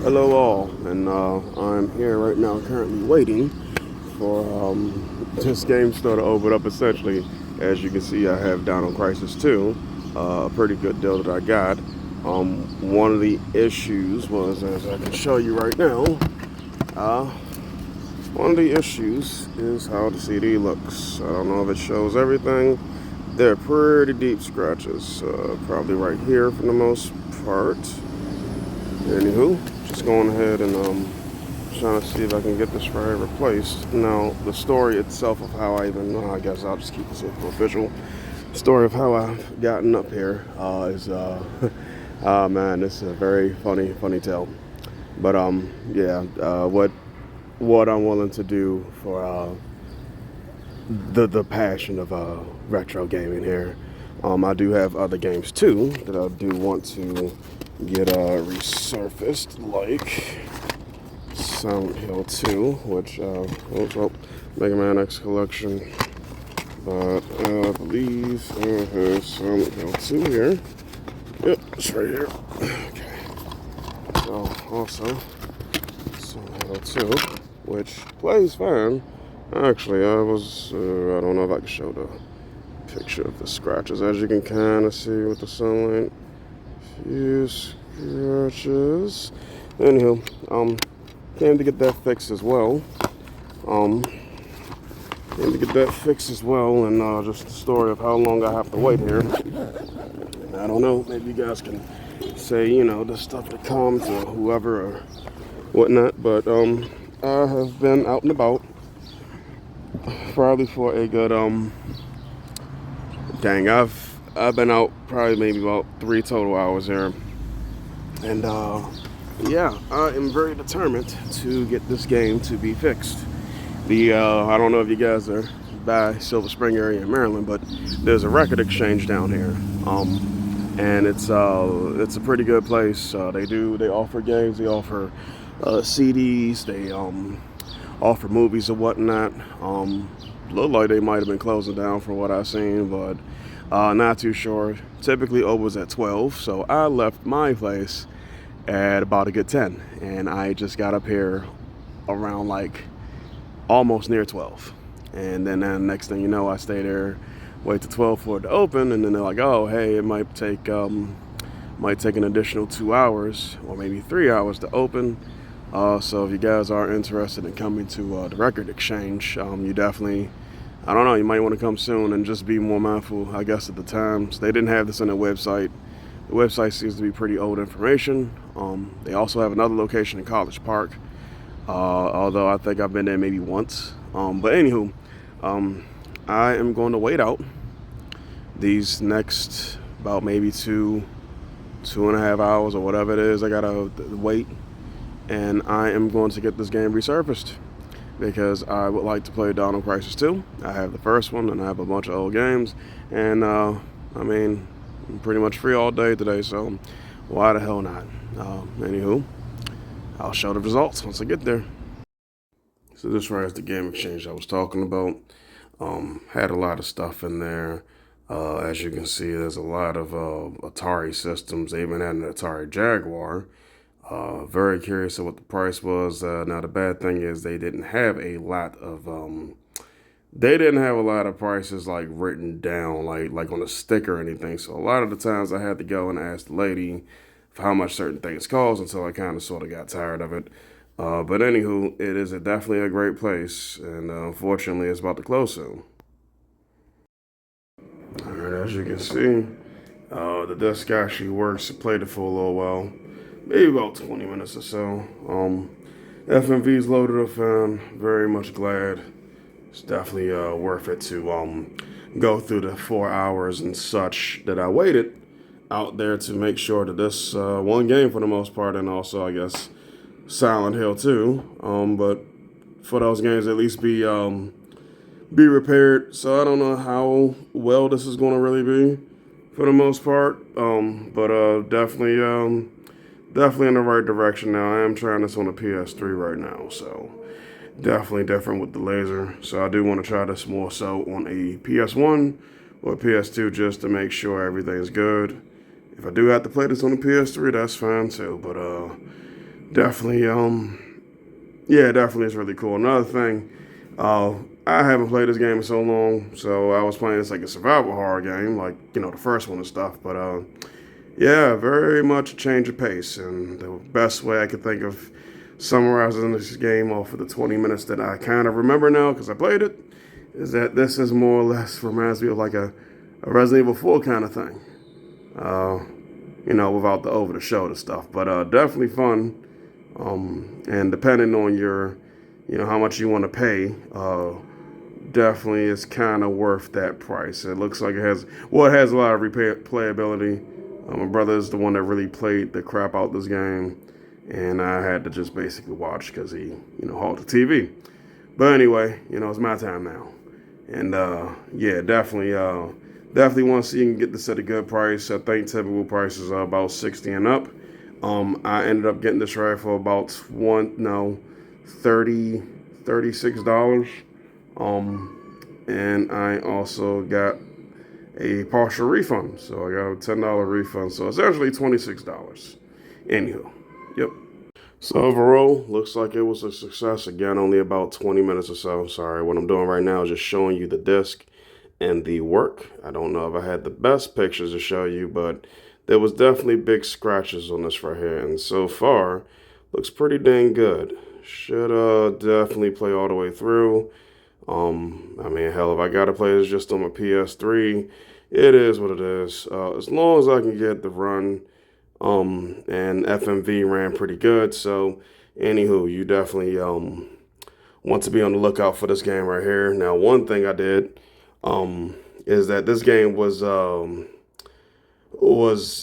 Hello all, and I'm here right now currently waiting for this game store to open up essentially. As you can see, I have Dino Crisis 2, a pretty good deal that I got. One of the issues was, as I can show you right now, uh, one of the issues is how the CD looks. I don't know if it shows everything. They're pretty deep scratches, probably right here for the most part. Anywho, just going ahead and trying to see if I can get this right replaced. Now, the story itself of how I even, I guess I'll just keep this official. The story of how I've gotten up here is, oh man, this is a very funny tale. But yeah, what I'm willing to do for the passion of retro gaming here. I do have other games too that I do want to get resurfaced, like Silent Hill 2, which Mega Man X Collection. But I believe I have Silent Hill 2 here. Yep, it's right here. Okay. So also Silent Hill 2, which plays fine. Actually, I don't know if I can show the picture of the scratches. As you can kind of see with the sunlight, few scratches. Anywho, came to get that fixed as well. Um, Came to get that fixed as well, and just the story of how long I have to wait here. And I don't know, maybe you guys can say, the stuff to come to whoever or whatnot, but I have been out and about probably for a good dang, I've been out probably maybe about 3 total hours here, and yeah, I am very determined to get this game to be fixed. I don't know if you guys are by Silver Spring area in Maryland, but there's a record exchange down here, and it's a pretty good place. They offer games, they offer CDs, they offer movies and whatnot. Look like they might have been closing down from what I've seen, but not too sure. Typically opens at 12, so I left my place at about a good 10, and I just got up here around like almost near 12. And then next thing you know, I stay there, wait till 12 for it to open, and then they're like, oh, hey, it might take an additional 2 hours or maybe 3 hours to open. So if you guys are interested in coming to the record exchange, you definitely, I don't know, you might want to come soon and just be more mindful, I guess, at the times. They didn't have this on their website. The website seems to be pretty old information. They also have another location in College Park, although I think I've been there maybe once. But anywho, I am going to wait out these next about maybe 2.5 hours or whatever it is. I gotta wait, and I am going to get this game resurfaced because I would like to play Dino Crisis 2. I have the first one, and I have a bunch of old games, and I mean, I'm pretty much free all day today, so why the hell not? Anywho, I'll show the results once I get there. So this right is the game exchange I was talking about. Had a lot of stuff in there. As you can see, there's a lot of Atari systems. They even had an Atari Jaguar. Very curious of what the price was. Now the bad thing is they didn't have a lot of prices like written down, like on a sticker or anything. So a lot of the times I had to go and ask the lady for how much certain things cost until I kind of sort of got tired of it. But anywho, it is definitely a great place, and unfortunately, it's about to close soon. All right, as you can see, the disc actually works. I played it for a little while, maybe about 20 minutes or so. FMV's loaded up, and very much glad. It's definitely worth it to go through the 4 hours and such that I waited out there to make sure that this one game for the most part, and also I guess Silent Hill 2, but for those games at least be repaired. So I don't know how well this is going to really be for the most part, but definitely in the right direction now. I am trying this on the PS3 right now, so definitely different with the laser. So I do want to try this more so on a PS1 or PS2 just to make sure everything's good. If I do have to play this on the PS3, that's fine too, but Definitely, yeah, definitely is really cool. Another thing, uh, I haven't played this game in so long, so I was playing this like a survival horror game, like the first one and stuff. But yeah, very much a change of pace, and the best way I could think of summarizing this game off of the 20 minutes that I kind of remember now because I played it is that this is more or less reminds me of like a Resident Evil 4 kind of thing. Uh, without the over the shoulder stuff, but definitely fun. And depending on your, how much you want to pay, definitely is kind of worth that price. It looks like it has a lot of replayability. My brother is the one that really played the crap out this game, and I had to just basically watch because he, hauled the TV. But anyway, it's my time now, and yeah, definitely want to see you can get this at a good price. I think typical prices are about 60 and up. I ended up getting this right for about 36 dollars. And I also got a partial refund, so I got a $10 refund. So it's actually $26. Anywho, yep. So overall, looks like it was a success. Again, only about 20 minutes or so. Sorry, what I'm doing right now is just showing you the disc and the work. I don't know if I had the best pictures to show you, but there was definitely big scratches on this right here. And so far, looks pretty dang good. Should definitely play all the way through. I mean, hell, if I gotta play this just on my PS3, it is what it is. As long as I can get the run, and FMV ran pretty good. So, anywho, you definitely want to be on the lookout for this game right here. Now, one thing I did is that this game was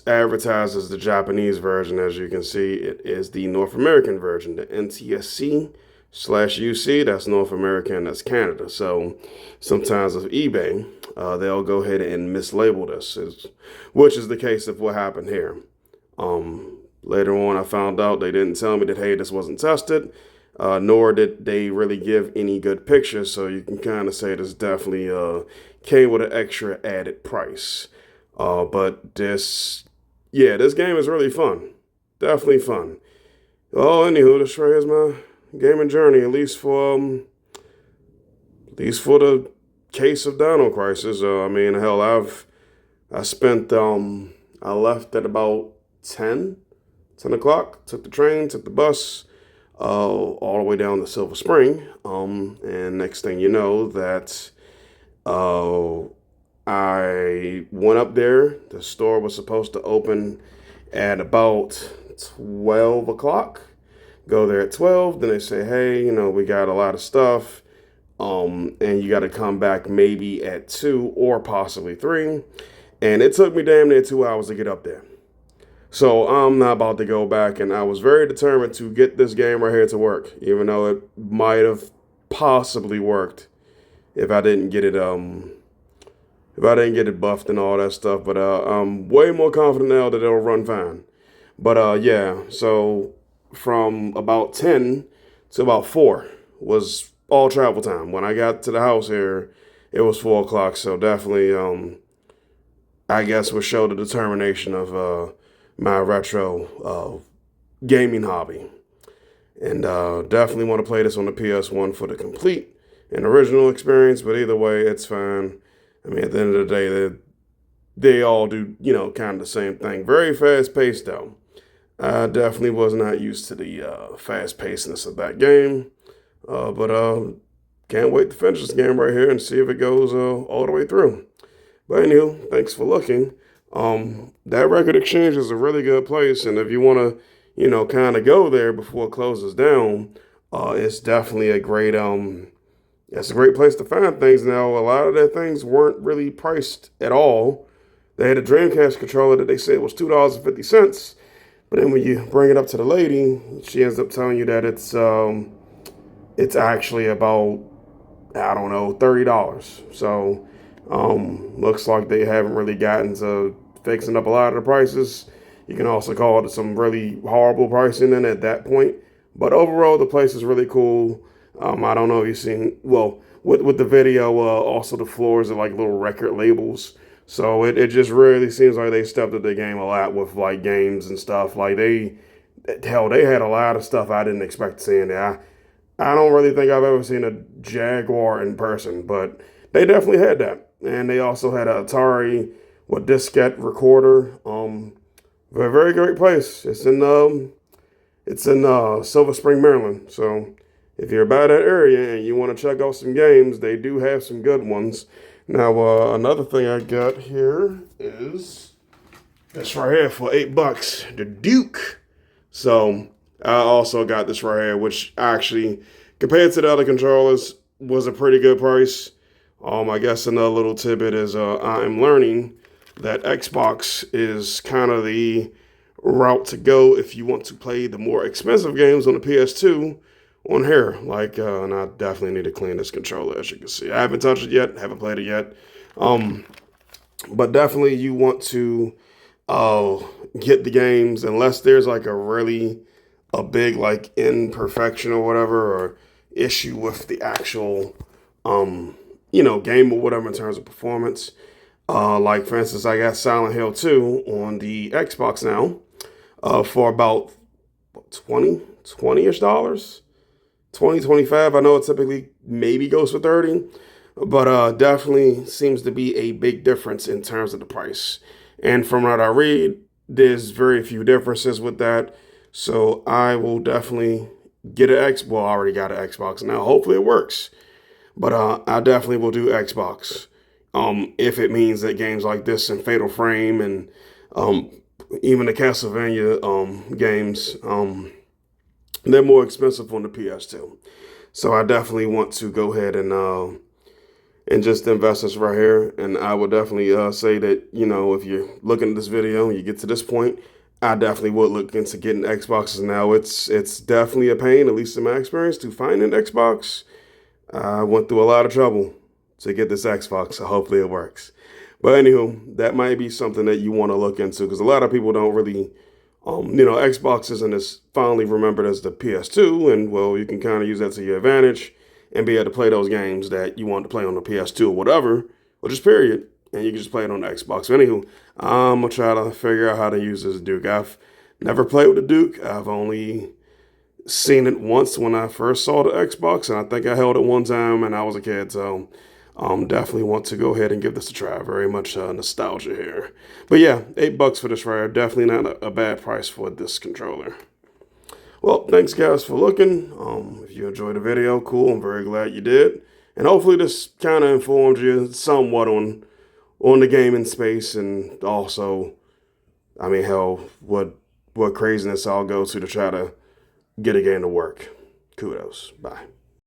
advertised as the Japanese version. As you can see, it is the North American version, the NTSC/UC. That's North America and that's Canada. So sometimes with eBay, they'll go ahead and mislabel this, which is the case of what happened here. Later on, I found out they didn't tell me that, hey, this wasn't tested, nor did they really give any good pictures. So you can kind of say this definitely came with an extra added price. But this game is really fun. Definitely fun. Oh, anywho, this right here's my gaming journey, at least for the case of Dino Crisis. I mean, hell, I left at about 10 o'clock, took the train, took the bus, all the way down to Silver Spring. And next thing you know, that I went up there. The store was supposed to open at about 12 o'clock. Go there at 12. Then they say, hey, we got a lot of stuff. And you got to come back maybe at 2 or possibly 3. And it took me damn near 2 hours to get up there. So I'm not about to go back. And I was very determined to get this game right here to work, even though it might have possibly worked if I didn't get it buffed and all that stuff. But I'm way more confident now that it'll run fine. But yeah, so from about 10 to about 4 was all travel time. When I got to the house here, it was 4 o'clock. So definitely, I guess would show the determination of my retro gaming hobby. And definitely want to play this on the PS1 for the complete and original experience. But either way, it's fine. I mean, at the end of the day, they all do, kind of the same thing. Very fast paced, though. I definitely was not used to the fast pacedness of that game. But can't wait to finish this game right here and see if it goes all the way through. But anywho, thanks for looking. That Record Exchange is a really good place, and if you want to, kind of go there before it closes down, it's definitely a great it's a great place to find things. Now, a lot of their things weren't really priced at all. They had a Dreamcast controller that they said was $2.50, but then when you bring it up to the lady, she ends up telling you that it's actually about, I don't know, $30. So looks like they haven't really gotten to fixing up a lot of the prices. You can also call it some really horrible pricing in at that point. But overall, the place is really cool. I don't know if you've seen, well, with the video, also the floors are like little record labels. So it just really seems like they stepped up their game a lot with like games and stuff. Like hell, they had a lot of stuff I didn't expect to see in there. I don't really think I've ever seen a Jaguar in person, but they definitely had that. And they also had an Atari with diskette recorder. A very great place. It's in Silver Spring, Maryland. So if you're about that area and you want to check out some games, they do have some good ones. Now, another thing I got here is this right here for $8. The Duke. So I also got this right here, which actually, compared to the other controllers, was a pretty good price. I guess another little tidbit is I'm learning that Xbox is kind of the route to go if you want to play the more expensive games on the PS2 on here. And I definitely need to clean this controller, as you can see. I haven't touched it yet, haven't played it yet. But definitely you want to get the games unless there's like a big like imperfection or whatever, or issue with the actual game or whatever in terms of performance. Like for instance, I got Silent Hill 2 on the Xbox now for about 20-ish dollars. 20-25. I know it typically maybe goes for 30, but definitely seems to be a big difference in terms of the price. And from what I read, there's very few differences with that. So I will definitely get an X. Well, I already got an Xbox now. Hopefully it works. But I definitely will do Xbox. If it means that games like this and Fatal Frame and even the Castlevania games, they're more expensive on the PS2. So I definitely want to go ahead and just invest this right here. And I would definitely say that, if you're looking at this video and you get to this point, I definitely would look into getting Xboxes now. It's definitely a pain, at least in my experience, to find an Xbox. I went through a lot of trouble to get this Xbox, so hopefully it works. But anywho, that might be something that you want to look into because a lot of people don't really, Xbox isn't as fondly remembered as the PS2, and well, you can kind of use that to your advantage and be able to play those games that you want to play on the PS2 or whatever, or just period, and you can just play it on the Xbox. So anywho, I'm gonna try to figure out how to use this Duke. I've never played with the Duke. I've only seen it once when I first saw the Xbox, and I think I held it one time and I was a kid, so definitely want to go ahead and give this a try. Very much nostalgia here. But yeah, $8 for this right here. Definitely not a bad price for this controller. Well, thanks guys for looking. If you enjoyed the video, cool. I'm very glad you did. And hopefully this kind of informed you somewhat on the gaming space, and also, I mean, hell, what craziness I'll go to try to get a game to work. Kudos. Bye.